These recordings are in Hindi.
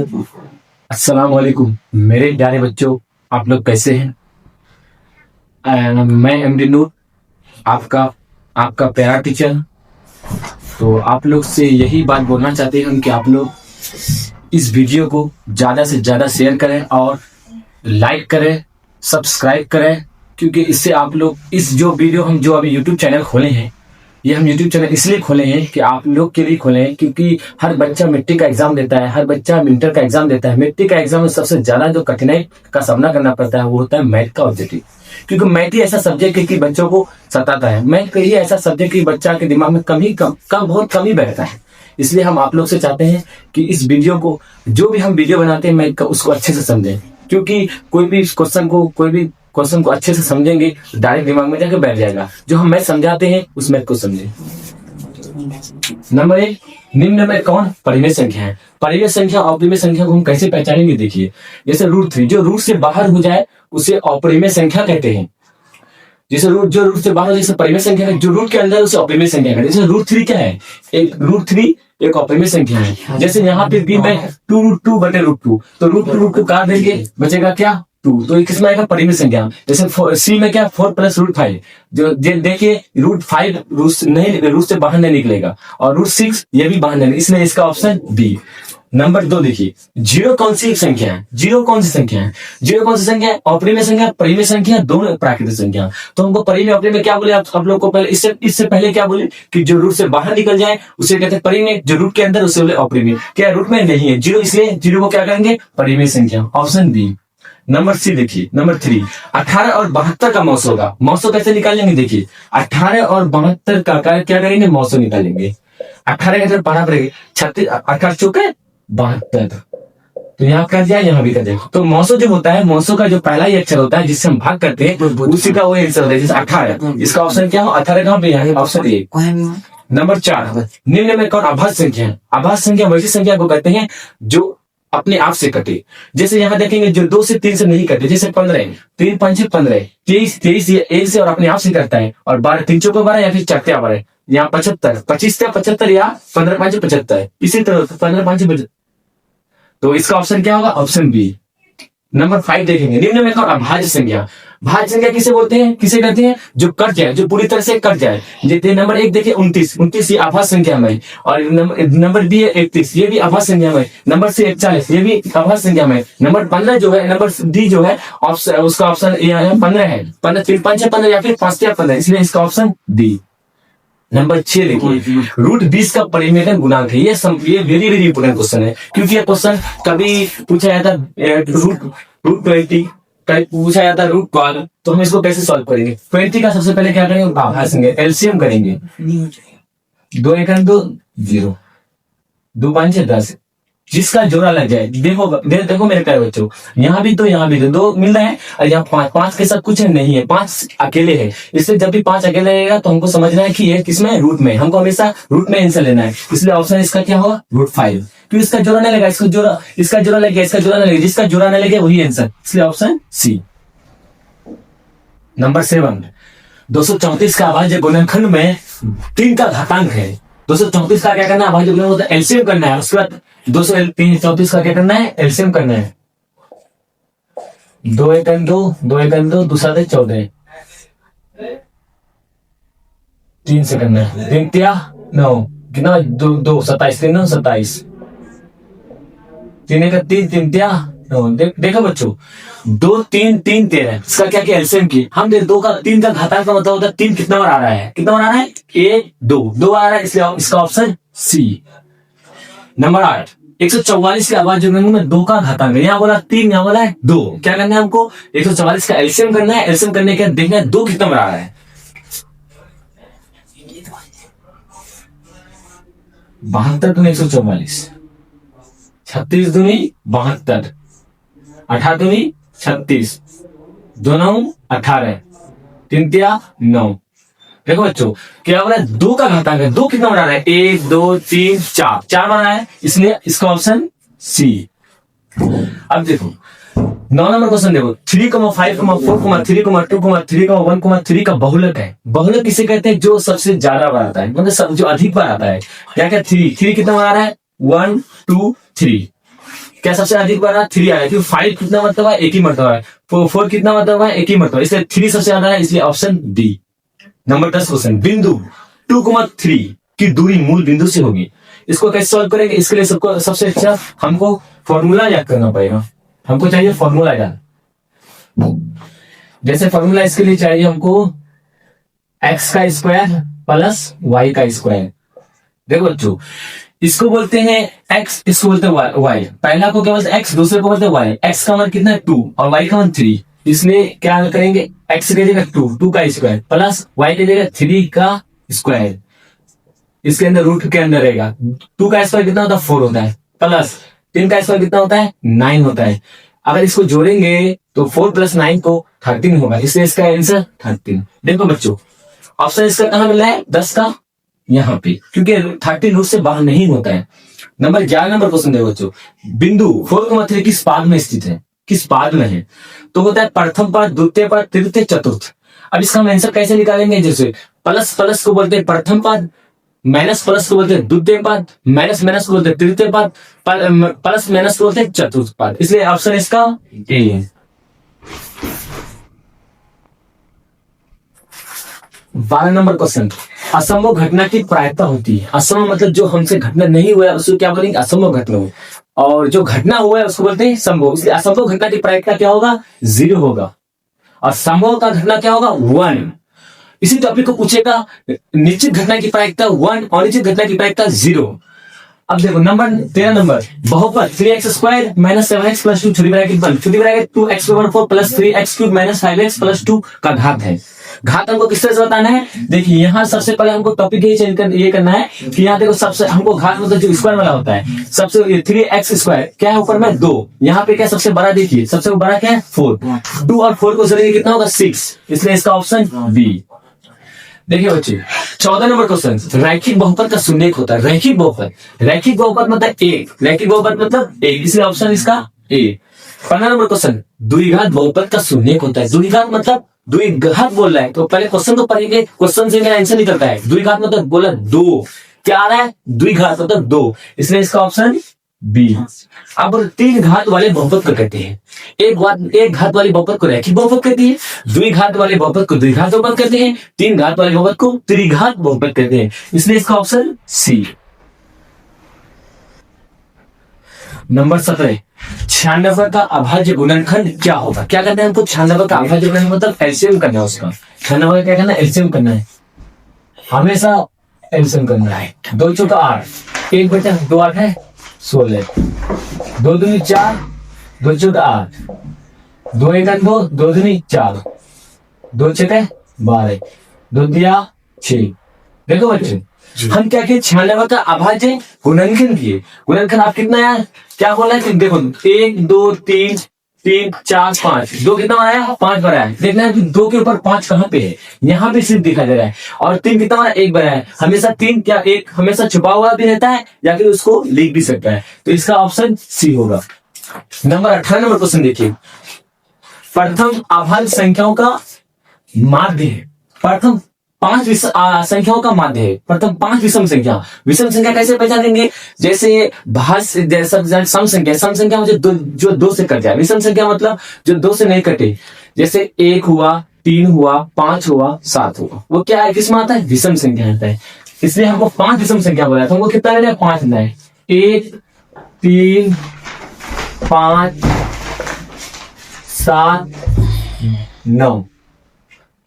अस्सलाम वालेकुम मेरे प्यारे बच्चों, आप लोग कैसे हैं? मैं एमडी नूर, आपका आपका प्यारा टीचर। तो आप लोग से यही बात बोलना चाहते हैं कि आप लोग इस वीडियो को ज़्यादा से ज़्यादा शेयर करें और लाइक करें, सब्सक्राइब करें, क्योंकि इससे आप लोग इस जो वीडियो हम जो अभी यूट्यूब चैनल खोले हैं, ये हम यूट्यूब चैनल इसलिए खोले हैं कि आप लोग के लिए खोले हैं, क्योंकि हर बच्चा मैट्रिक का एग्जाम देता है, हर बच्चा इंटर का एग्जाम देता है। मैट्रिक का एग्जाम में सबसे ज्यादा जो कठिनाई का सामना करना पड़ता है वो होता है मैथ का ऑब्जेक्टिव, क्योंकि मैथ ही ऐसा सब्जेक्ट है कि बच्चों को सताता है। मैथ ही ऐसा सब्जेक्ट कि बच्चा के दिमाग में बहुत कम ही बैठता है। इसलिए हम आप लोग से चाहते हैं कि इस वीडियो को, जो भी हम वीडियो बनाते हैं मैथ का, उसको अच्छे से समझें, क्योंकि कोई भी क्वेश्चन को अच्छे से समझेंगे डायरेक्ट दिमाग में जाकर बैठ जाएगा। जो हम मैथ समझाते हैं उस मैथ को समझें। नंबर 1, निम्न में कौन परिमेय संख्या है? परिमेय संख्या और अपरिमेय संख्या को हम कैसे पहचानेंगे? देखिए, जैसे √3 जो रूट से बाहर हो जाए उसे अपरिमेय संख्या कहते हैं। जैसे जो रूट से बाहर, जैसे परिमेय संख्या है, जो रूट के अंदर उसे अपरिमेय संख्या कहते हैं। जैसे √3 क्या है? एक √3 एक अपरिमेय संख्या है। जैसे यहाँ पे भी मैं 2√2 बटे √2, तो √2 काट देंगे, बचेगा क्या? 2। तो किसमें आएगा? परिमेय संख्या। जैसे सी में क्या? 4 + √5, जो देखिए √5 रूट से बाहर नहीं निकलेगा, और √6 ये भी बाहर नहीं, इसलिए इसका ऑप्शन बी। नंबर 2 देखिए, जीरो कौन सी संख्या है? जीरो कौन सी संख्या है? जीरो कौन सी संख्या है? अपरिमेय संख्या, परिमेय संख्या, दोनों प्राकृतिक संख्या। तो हमको परिमेय अपरिमेय क्या बोले आप लोग को? पहले इससे पहले क्या बोले कि जो रूट से बाहर निकल जाए उसे कहते हैं परिमेय, जो रूट के अंदर उसे बोले अपरिमेय। क्या रूट में नहीं है जीरो, इसलिए जीरो को क्या करेंगे? परिमेय संख्या, ऑप्शन बी। नंबर सी देखिए, नंबर 3, 18 और 72 का मौसो होगा। मौसो कैसे निकालेंगे? देखिए, 18 और 72 का क्या करेंगे? मौसो निकालेंगे। 18 का पढ़ा पड़ेगा 36, 18 चौके 72, तो यहाँ कर दिया, यहाँ भी कर दिया। तो मौसो जो होता है, मौसो का जो पहला ही अक्षर होता है जिससे हम भाग करते हैं, उसी का वो आंसर होता है। जैसे 18, इसका ऑप्शन क्या हो? 18 कहाँ पे है? Option A. नंबर 4, निम्न में कौन अभाज्य संख्या है? अभाज्य संख्या वैसी संख्या को कहते हैं जो अपने आप से कटे। जैसे यहाँ देखेंगे जो 2 से 3 से नहीं कटे, जैसे 15, 3 × 5 = 15, 23 ये 1 से और अपने आप से करता है, और 12 3 चौके 12 या फिर 4 × 12, यहाँ 75, 25 से 75 या 15 × 5 = 75, इसी तरह 15 × 5 = 75। तो इसका ऑप्शन क्या होगा? Option B. नंबर 5 देखेंगे, निम्न में कौन अभाज्य संख्या? भाज्य संख्या किसे बोलते हैं, किसे कहते हैं? जो कट जाए, जो पूरी तरह से कट जाए। जैसे नंबर 1 देखिए 29 ये अभाज्य संख्या में, और नंबर बी है 31, ये भी अभाज्य संख्या में। नंबर सी 41, ये भी अभाज्य संख्या में। नंबर 15 जो है, नंबर डी जो है ऑप्शन, उसका ऑप्शन 15 है। 15 3 × 5 = 15 या फिर 5 × 15, इसलिए इसका ऑप्शन डी। नंबर 6 देखिए, √20 का परिमेय गुणांक है। ये वेरी वेरी इंपोर्टेंट क्वेश्चन है, क्योंकि ये क्वेश्चन कभी पूछा जाता है √20, पूछा जाता है √12, तो हम इसको कैसे सॉल्व करेंगे? 20 का सबसे पहले क्या करेंगे? अभाज्य संख्या, एलसीएम करेंगे। 2 × 1 = 2, 0, 2 × 5 = 10, जिसका जोड़ा लग जाए। देखो मेरे प्यारे बच्चों, यहाँ भी तो 2 मिल रहे हैं, और यहाँ 5 के साथ कुछ नहीं है, 5 अकेले है। इसलिए जब भी 5 अकेले रहेगा तो हमको समझना है कि ये किसमें? रूट में। हमको हमेशा रूट में आंसर लेना है, इसलिए ऑप्शन इसका क्या होगा? √5। क्यों? इसका जोड़ा नहीं लगेगा, इसका जोड़ा लगेगा, इसका जोड़ा नहीं लगेगा, जिसका जोड़ा नहीं लगेगा वही आंसर, इसलिए ऑप्शन सी। नंबर 7, 234 का अभाज्य गुणनखंड में 3 का घातांक है। 234 का क्या करना है? अभाज्य गुणनखंड होता है, एलसीएम करना है। उसके बाद 234 का क्या करना है? एलसीएम करना है। 2 × 1 = 2, 2 × 1 = 2, दूसरा 14, 3 से करना है। 3 × 3 = 9, कितना? 2 27, 3 × 9 = 27, 3 × 1 = 3, 3 × 3 = 9। देखो बच्चों, 2 3 3 13, इसका क्या किया? एलसीएम की। हम 2 का 3 का घातांक का मतलब होता है 3 कितना बार आ रहा है? कितना बार आ रहा है? 1 2 2 बार आ रहा है, इसलिए इसका ऑप्शन सी। नंबर 8, 144 के अभाज्य गुणनखंड में 2 का घातांक है। यहाँ बोला 3, यहाँ बोला है 2। क्या करना है हमको? 144 का एलसीएम करना है। एलसीएम करने के बाद देखना है 2 कितना बार आ रहा है। 72 × 144, 36 दूनी 72, 18 दूनी 36, 2 × 9 = 18, 3 × 3 = 9। देखो बच्चों, क्या बोला? 2 का घातांक है। 2 कितना बना रहा है? 1 2 3 4, 4 बना है, इसलिए इसका ऑप्शन सी। अब देखो 9 नंबर क्वेश्चन देखो, 3, 5, 4, 3, 2, 3, 1, 3 का बहुलक है। बहुलक किसे कहते हैं? जो सबसे ज्यादा बार आता है, मतलब जो अधिक बार आता है। क्या क्या? 3 कितना बार आ रहा है? 1 2 3, क्या सबसे अधिक बार 3 आया, क्योंकि 5 कितना मरतबा है, एक ही मरतबा है। 4 कितना मरतबा है, एक ही मरतबा, इसलिए 3 सबसे ज्यादा है, इसलिए ऑप्शन डी। नंबर 10 क्वेश्चन, बिंदु 2,3 की दूरी मूल बिंदु से होगी। इसको कैसे सॉल्व करेंगे? इसके लिए सबको सबसे अच्छा हमको फॉर्मूला याद करना पड़ेगा। हमको चाहिए फॉर्मूला याद। जैसे फॉर्मूला इसके लिए चाहिए हमको x का स्क्वायर प्लस y का स्क्वायर। देखो बच्चों, इसको बोलते हैं x, इसको बोलते हैं y। पहला को क्या बोलते हैं x, दूसरे को बोलते हैं y। x का मान कितना है 2 और y का मान 3। इसमें क्या करेंगे, x की जगह 2 का स्क्वायर प्लस y की जगह 3 का स्क्वायर, इसके अंदर रूट के अंदर रहेगा। 2 का स्क्वायर कितना होता है 4 होता है, प्लस 3 का स्क्वायर कितना होता है 9 होता है। अगर इसको जोड़ेंगे तो 4 + 9 को 13 होगा, इसलिए इसका आंसर 13। देखो बच्चों, ऑप्शन इसका कहां मिल रहा है 10 का यहाँ पे, क्योंकि 13 रूट से बाहर नहीं होता है। नंबर 11 नंबर क्वेश्चन देखो बच्चों, बिंदु 4,3 किस पाद में स्थित है, किस पाद में है? तो होता है प्रथम पाद, द्वितीय पाद, तृतीय, चतुर्थ। अब इसका हम आंसर कैसे निकालेंगे? जैसे प्लस प्लस को बोलते हैं प्रथम पाद, माइनस प्लस को बोलते हैं द्वितीय पाद, माइनस माइनस को बोलते हैं तृतीय पाद, प्लस माइनस को बोलते हैं चतुर्थ पाद, इसलिए ऑप्शन इसका ए है। 12 नंबर क्वेश्चन, असंभव घटना की प्रायिकता होती है। असंभव मतलब जो हमसे घटना नहीं हुआ है उसको क्या बोलेंगे? असंभव घटना हुई। और जो घटना हुआ है उसको बोलते हैं संभव, इसलिए असंभव घटना की प्रायिकता क्या होगा? 0 होगा। और संभव का घटना क्या होगा? 1। इसी टॉपिक को पूछेगा, निश्चित घटना की प्रायिकता 1 और निश्चित घटना की प्रायिकता 0। अब देखो नंबर 13 नंबर, बहुपद 3x² - 7x + 2 छोटी ब्रैकेट 1 छोटी ब्रैकेट 2x⁴ + 3x³ - 5x + 2 का घात है। घात हमको किस तरह से बताना है? देखिए यहाँ सबसे पहले हमको टॉपिक ये करना है कि यहाँ देखो सबसे हमको घात मतलब जो स्क्वायर वाला होता है, सबसे 3x² क्या है ऊपर में 2, यहाँ पे क्या सबसे बड़ा देखिए, सबसे बड़ा क्या है 4। 2 और 4 को जोड़ेंगे कितना होगा 6, इसलिए इसका ऑप्शन बी। देखिए बच्चे 14 नंबर क्वेश्चन, रैखिक बहुपद का शून्यक होता है। रैखिक बहुपद, रैखिक बहुपद मतलब 1, रैखिक बहुपद मतलब 1, इसलिए ऑप्शन इसका ए। 15 नंबर क्वेश्चन, द्विघात बहुपद का शून्यक होता है। द्विघात मतलब द्विघात बोल रहा है तो पहले क्वेश्चन तो पढ़ेंगे, क्वेश्चन से मेरा आंसर निकलता है। द्विघात मतलब बोला 2, क्या आ रहा है? द्विघात मतलब 2, इसलिए इसका ऑप्शन बी। अब 3 घात वाले बहुपद को कहते हैं। एक घात वाले बहुपद को रैखिक बहुपद कहते हैं, द्विघात वाले बहुपद को द्विघात बहुपद कहते हैं, 3 घात वाले बहुपद को त्रिघात बहुपद कहते हैं, इसलिए इसका ऑप्शन सी। नंबर 17, 96 का अभाज्य गुणनखंड क्या होगा? क्या करना है हमको? 96 का अभाज्य गुणनखंड मतलब एलसीएम करना है उसका। 96 का क्या करना है? एलसीएम करना है, हमेशा एलसीएम करना है। 2 × 8, 1 बचा 2 8 है 16, 2 दूनी 4, 2 × 8, 2 × 2, 2 दूनी 4, 2 × 12, 2 दिया 6। देखो बच्चे हम क्या किए? 96 का अभाज्य गुणनखंड किए। गुणनखंड आप कितना यार क्या बोला है? देखो 1 2 3 3 4 5, 2 कितना बनाया? 5 बनाया। देखना है 2 के ऊपर 5 कहाँ पे है, यहाँ पे सिर्फ दिखा दे रहा है। और 3 कितना बनाया? 1 बनाया। हमेशा 3 क्या 1 हमेशा छुपा हुआ भी रहता है या फिर उसको लिख भी सकता है, तो इसका ऑप्शन सी होगा। नंबर 18 नंबर क्वेश्चन देखिए, प्रथम अभाज्य संख्याओं का माध्य है। प्रथम 5 संख्याओं का माध्य है। प्रथम 5 विषम संख्या। विषम संख्या कैसे पहचानेंगे? जैसे भाज्य सम संख्या, सम संख्या जो 2 से कट जाए। विषम संख्या मतलब जो 2 से नहीं कटे, जैसे 1 हुआ, 3 हुआ, 5 हुआ, 7 हुआ, वो क्या है? किसमें आता है? विषम संख्या आता है। इसलिए हमको 5 विषम संख्या बोला था, हमको कितना लेना है? 5 लेना है। 1 3 5 7 9,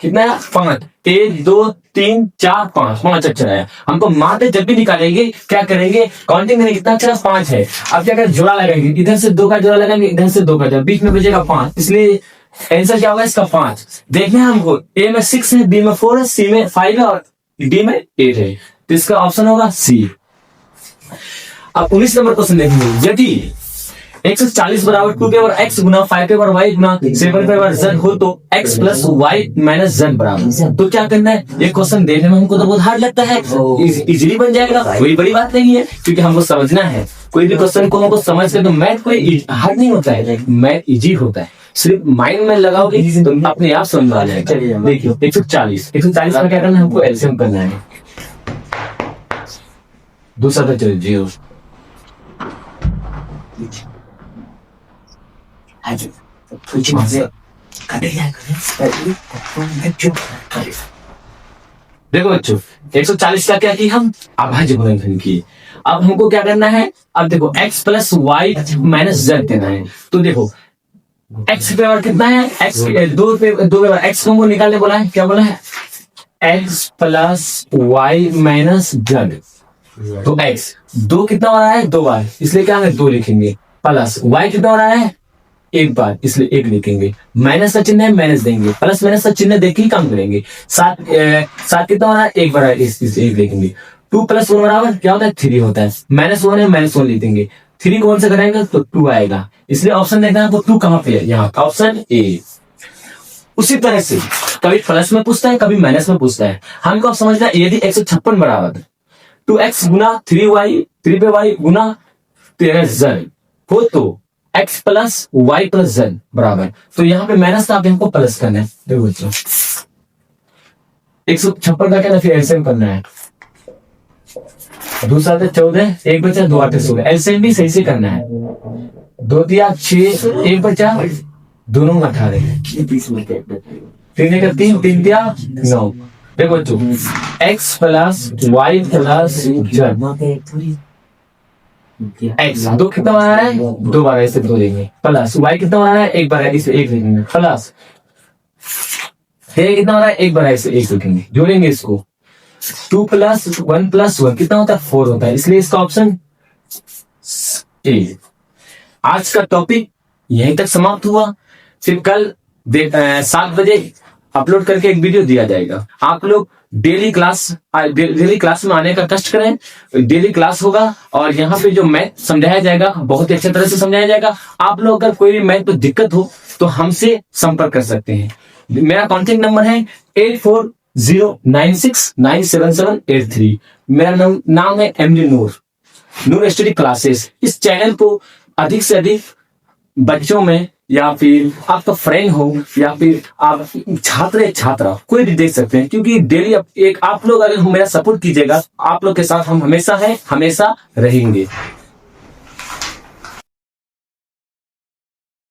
कितना है? 5। 1 2 3 4 5 अक्षर है। हमको माध्य जब भी निकालेंगे क्या करेंगे? काउंटिंग करेंगे कितना अक्षर? 5 है। अब क्या करें? जोड़ा लगाएंगे, इधर से 2 का जोड़ा लगाएंगे, इधर से 2 का जोड़ा, बीच में बचेगा 5, इसलिए आंसर क्या होगा इसका? 5। देखना है हमको, ए में 6 है, बी में 4 है, सी में 5 है और डी में 8 है, तो इसका ऑप्शन होगा सी। अब 19 नंबर क्वेश्चन देखेंगे, यदि 140 बराबर 2 के बराबर x गुना 5 के बराबर y गुना 7 के बराबर z हो तो x + y - z बराबर, तो क्या करना है? ये क्वेश्चन देखने में हमको तो बहुत हार्ड लगता है, इजीली बन जाएगा, कोई बड़ी बात नहीं है, क्योंकि हमको समझना है। कोई भी क्वेश्चन को हमको समझ कर, तो मैथ कोई हार्ड नहीं होता है, मैथ इजी होता है। सिर्फ माइंड में लगाओगे तो अपने आप समझ आ जाएगा। देखिए 140 में क्या करना है? हमको एलसीएम करना है। दूसरा तो चलिए 0, देखो बच्चों 140 का क्या की हम अभाज्य गुणनखंड की। अब हमको क्या करना है, अब देखो x plus Y minus z देना है। तो देखो x पे पावर कितना है, x दो पे x को हमको निकालने बोला है, क्या बोला है, x plus Y minus z। तो x दो कितना हो रहा है, 2 बार, इसलिए क्या है 2 लिखेंगे, प्लस y कितना हो रहा है 1 बार, इसलिए 1 लिखेंगे, माइनस का चिन्ह है माइनस देंगे, प्लस माइनस का चिन्ह देख के ही काम करेंगे। 7 कितना हो रहा है 1 बार, इस 1 लिखेंगे। 2 प्लस 1 बराबर क्या होता है 3 होता है, -1 है -1 लिख देंगे। 3 कौन से करेंगे तो 2 आएगा, इसलिए ऑप्शन देखना है आपको 2 कहां पे है, यहाँ ऑप्शन ए। उसी तरह से कभी प्लस में पूछता है कभी माइनस में पूछता है, हमको अब समझना है यदि 156 बराबर 2x गुना 3y 3 पे y गुना 13z हो तो x plus Y plus z बराबर, तो यहाँ पे माइनस था, आप हमको प्लस करना है। देखो बच्चों 156 का क्या फिर एलसीएम करना है, दूसरा था 14, 1 बचा 2 8 16, एलसीएम भी सही से करना है। 2 दिया 6, 1 बचा, दोनों में 18, 3 का 3, 3 दिया 9। देखो बच्चों x plus Y plus z, x 2 कितना आ रहा है 2 बार, ऐसे 2 देंगे, प्लस y कितना आ रहा है 1 बार, इसे 1 लिखेंगे, प्लस कितना आ रहा है 1 बार, ऐसे 1 लिखेंगे, जोड़ेंगे इसको 2 प्लस 1 प्लस 1 कितना होता है 4 होता है, इसलिए इसका ऑप्शन ए। आज का टॉपिक यहीं तक समाप्त हुआ, फिर कल 7 बजे अपलोड करके एक वीडियो दिया जाएगा। आप लोग डेली क्लास में आने का कष्ट करें, डेली क्लास होगा और यहाँ पे जो मैथ समझाया जाएगा बहुत ही अच्छी तरह से समझाया जाएगा। आप लोग अगर कोई भी मैथ में दिक्कत हो तो हमसे संपर्क कर सकते हैं। मेरा कॉन्टेक्ट नंबर है 8409697783। मेरा नाम है MJ नूर स्टडी क्लासेस। इस चैनल को अधिक से अधिक बच्चों में या फिर आपका फ्रेंड हो या फिर आप छात्रा कोई भी देख सकते हैं, क्योंकि डेली एक आप लोग अगर मेरा सपोर्ट कीजिएगा, आप लोग के साथ हम हमेशा रहेंगे।